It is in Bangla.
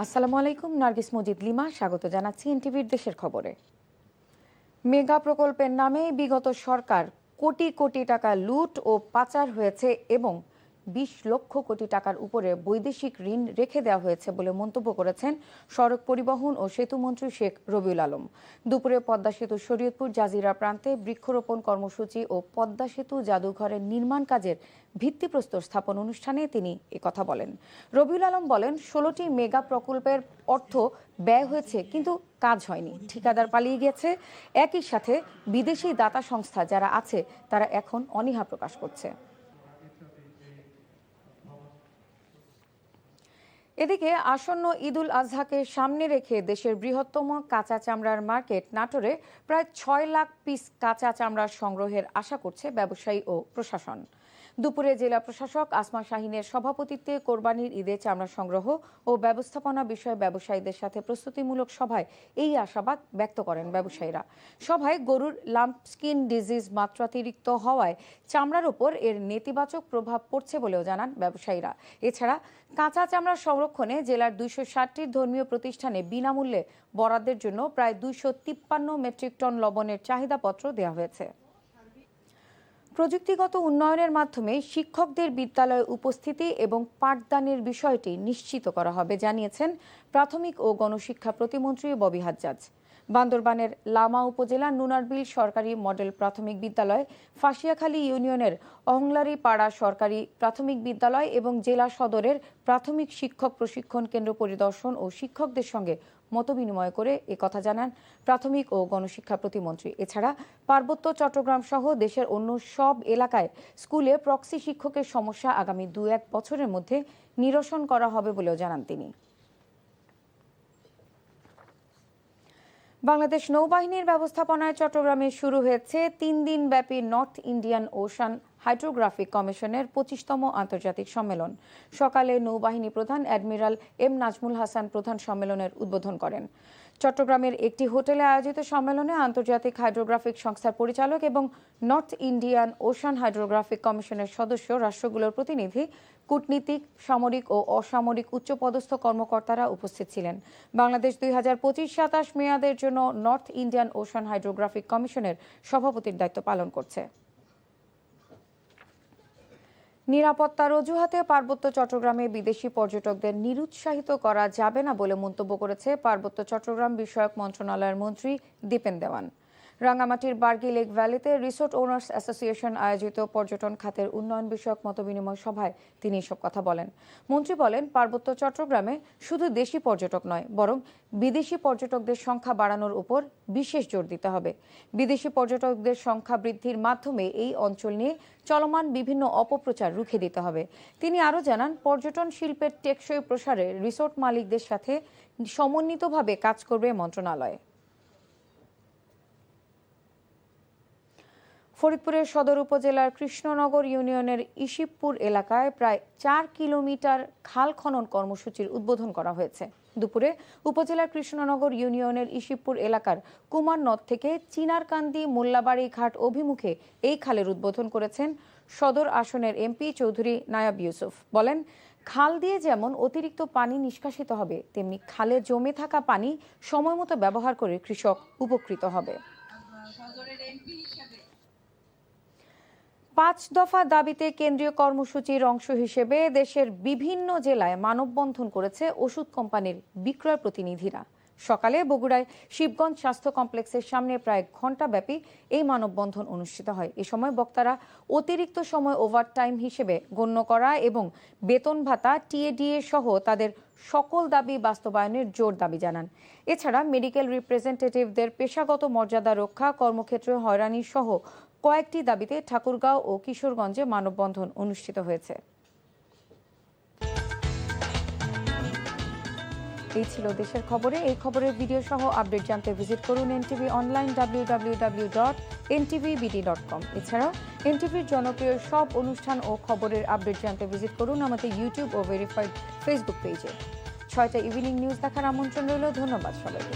আসসালামু আলাইকুম, নার্গিস মজিদ লিমা স্বাগত জানাচ্ছি এনটিভির দেশের খবরে। মেগা প্রকল্পের নামে বিগত সরকার কোটি কোটি টাকা লুট ও পাচার হয়েছে এবং ২০ লক্ষ কোটি টাকার উপরে বৈদেশিক ঋণ রেখে দেওয়া হয়েছে বলে মন্তব্য করেছেন সড়ক পরিবহন ও সেতুমন্ত্রী শেখ রবিউল আলম। দুপুরে পদ্মা সেতু শরীয়তপুর জাজিরা প্রান্তে বৃক্ষরোপণ কর্মসূচি ও পদ্মা সেতু জাদুঘরের নির্মাণ কাজের ভিত্তিপ্রস্তর স্থাপন অনুষ্ঠানে তিনি একথা বলেন। রবিউল আলম বলেন, ১৬টি মেগা প্রকল্পের অর্থ ব্যয় হয়েছে কিন্তু কাজ হয়নি, ঠিকাদার পালিয়ে গেছে। একই সাথে বিদেশি দাতা সংস্থা যারা আছে তারা এখন অনীহা প্রকাশ করছে। এদিকে আসন্ন ঈদুল আজহাকে সামনে রেখে দেশের বৃহত্তম কাঁচা চামড়ার মার্কেট নাটোরে প্রায় ৬ লাখ পিস কাঁচা চামড়ার সংগ্রহের আশা করছে ব্যবসায়ী ও প্রশাসন। দুপুরে জেলা প্রশাসক আসমা শাহিনের সভাপতিত্বে কোরবানির ঈদে চামড়া সংগ্রহ ও ব্যবস্থাপনা বিষয়ে ব্যবসায়ীদের সাথে প্রস্তুতিমূলক সভায় এই আশাবাদ ব্যক্ত করেন ব্যবসায়ীরা। সভায় গরুর লাম্প স্কিন ডিজিজ মাত্রাতিরিক্ত হওয়ায় চামড়ার উপর এর নেতিবাচক প্রভাব পড়ছে বলেও জানান ব্যবসায়ীরা। এছাড়া কাঁচা চামড়া সংরক্ষণে জেলার ২৬০টি ধর্মীয় প্রতিষ্ঠানে বিনামূল্যে বরাদ্দের জন্য প্রায় ২৫৩ মেট্রিক টন লবণের চাহিদাপত্র দেওয়া হয়েছে। প্রযুক্তিগত উন্নয়নের মাধ্যমে শিক্ষকদের বিদ্যালয়ে উপস্থিতি এবং পাঠদানের বিষয়টি নিশ্চিত করা হবে জানিয়েছেন প্রাথমিক ও গণশিক্ষা প্রতিমন্ত্রী ববি হাজ্জাজ। বান্দরবানের লামা উপজেলার নুনারবিল সরকারি মডেল প্রাথমিক বিদ্যালয়, ফাঁসিয়াখালী ইউনিয়নের অহংলারি পাড়া সরকারি প্রাথমিক বিদ্যালয় এবং জেলা সদরের প্রাথমিক শিক্ষক প্রশিক্ষণ কেন্দ্র পরিদর্শন ও শিক্ষকদের সঙ্গে মতবিনিময় করে একথা জানান প্রাথমিক ও গণশিক্ষা প্রতিমন্ত্রী। এছাড়া পার্বত্য চট্টগ্রাম সহ দেশের অন্য সব এলাকায় স্কুলে প্রক্সি শিক্ষকের সমস্যা আগামী ২-১ বছরের মধ্যে নিরসন করা হবে বলেও জানান তিনি। বাংলাদেশ নৌবাহিনীর ব্যবস্থাপনায় চট্টগ্রামে শুরু হয়েছে ৩ দিন ব্যাপী নর্থ ইন্ডিয়ান ওশান হাইড্রোগ্রাফিক কমিশনের ২৫তম আন্তর্জাতিক সম্মেলন। সকালে নৌবাহিনী প্রধান অ্যাডমিরাল এম নাজমুল হাসান প্রধান সম্মেলনের উদ্বোধন করেন। চট্টগ্রামের একটি হোটেলে আয়োজিত সম্মেলনে আন্তর্জাতিক হাইড্রোগ্রাফিক সংস্থার পরিচালক এবং নর্থ ইন্ডিয়ান ওশান হাইড্রোগ্রাফিক কমিশনের সদস্য রাষ্ট্রগুলোর প্রতিনিধি, কূটনীতিক, সামরিক ও অসামরিক উচ্চপদস্থ কর্মকর্তারা উপস্থিত ছিলেন। বাংলাদেশ ২০২৫-২৭ মেয়াদের জন্য নর্থ ইন্ডিয়ান ওশান হাইড্রোগ্রাফিক কমিশনের সভাপতির দায়িত্ব পালন করছে। নিরাপত্তার অজুহাতে পার্বত্য চট্টগ্রামে বিদেশি পর্যটকদের নিরুৎসাহিত করা যাবে না বলে মন্তব্য করেছে পার্বত্য চট্টগ্রাম বিষয়ক মন্ত্রণালয়ের মন্ত্রী দীপেন দেওয়ান। রাঙ্গামাটির বার্গি লেক ভ্যালিতে রিসোর্ট ওনার্স অ্যাসোসিয়েশন আয়োজিত পর্যটন খাতের উন্নয়ন বিষয়ক মতবিনিময় সভায় তিনি এসব কথা বলেন। মন্ত্রী বলেন, পার্বত্য চট্টগ্রামে শুধু দেশি পর্যটক নয়, বরং বিদেশি পর্যটকদের সংখ্যা বাড়ানোর উপর বিশেষ জোর দিতে হবে। বিদেশি পর্যটকদের সংখ্যা বৃদ্ধির মাধ্যমে এই অঞ্চল নিয়ে চলমান বিভিন্ন অপপ্রচার রুখে দিতে হবে। তিনি আরও জানান, পর্যটন শিল্পের টেকসই প্রসারে রিসোর্ট মালিকদের সাথে সমন্বিতভাবে কাজ করবে মন্ত্রণালয়। ফরিদপুরের সদর উপজেলার কৃষ্ণনগর ইউনিয়নের ইশিবপুর এলাকায় প্রায় ৪ কিলোমিটার খাল খনন কর্মসূচির উদ্বোধন করা হয়েছে। দুপুরে উপজেলার কৃষ্ণনগর ইউনিয়নের ইশিবপুর এলাকার কুমার নদ থেকে চিনারকান্দি মোল্লাবাড়ি ঘাট অভিমুখে এই খালের উদ্বোধন করেছেন সদর আসনের এমপি চৌধুরী নায়াব ইউসুফ। বলেন, খাল দিয়ে যেমন অতিরিক্ত পানি নিষ্কাশিত হবে, তেমনি খালে জমে থাকা পানি সময়মতো ব্যবহার করে কৃষক উপকৃত হবে। ৫ দফা দাবিতে কেন্দ্রীয় কর্মসূচির অংশ হিসেবে দেশের বিভিন্ন জেলায় মানববন্ধন করেছে ওষুধ কোম্পানির বিক্রয় প্রতিনিধিরা। সকালে বগুড়ায় শিবগঞ্জ স্বাস্থ্য কমপ্লেক্সের সামনে প্রায় ঘণ্টাব্যাপী এই মানববন্ধন অনুষ্ঠিত হয়। এ সময় বক্তারা অতিরিক্ত সময় ওভারটাইম হিসেবে গণ্য করা এবং বেতন ভাতা, টিএডিএ সহ তাদের সকল দাবি বাস্তবায়নের জোর দাবি জানান। এছাড়া মেডিকেল রিপ্রেজেন্টেটিভদের পেশাগত মর্যাদা রক্ষা, কর্মক্ষেত্রে হয়রানি সহ কয়েকটি দাবিতে ঠাকুরগাঁও ও কিশোরগঞ্জে মানববন্ধন অনুষ্ঠিত হয়েছে। এই ছিল দেশের খবরে। এই খবরের ভিডিও সহ আপডেট জানতে ভিজিট করুন এনটিভি অনলাইন www.ntvbd.com। এছাড়াও এনটিভির জনপ্রিয় সব অনুষ্ঠান ও খবরের আপডেট জানতে ভিজিট করুন আমাদের ইউটিউব ও ভেরিফাইড ফেসবুক পেজে। ৬টা ইভিনিং নিউজ দেখার আমন্ত্রণ রইল। ধন্যবাদ সবাইকে।